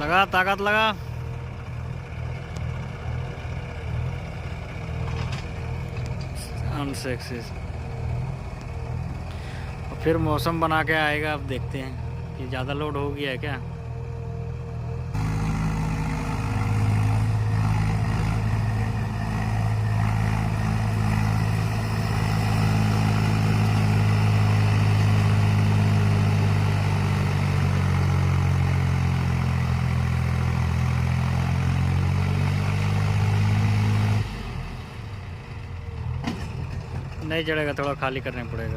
लगा, ताकत लगा। अनसेक्सी। और फिर मौसम बना के आएगा, अब देखते हैं कि ज़्यादा लोड हो गया है क्या। नहीं चढ़ेगा, थोड़ा खाली करना पड़ेगा।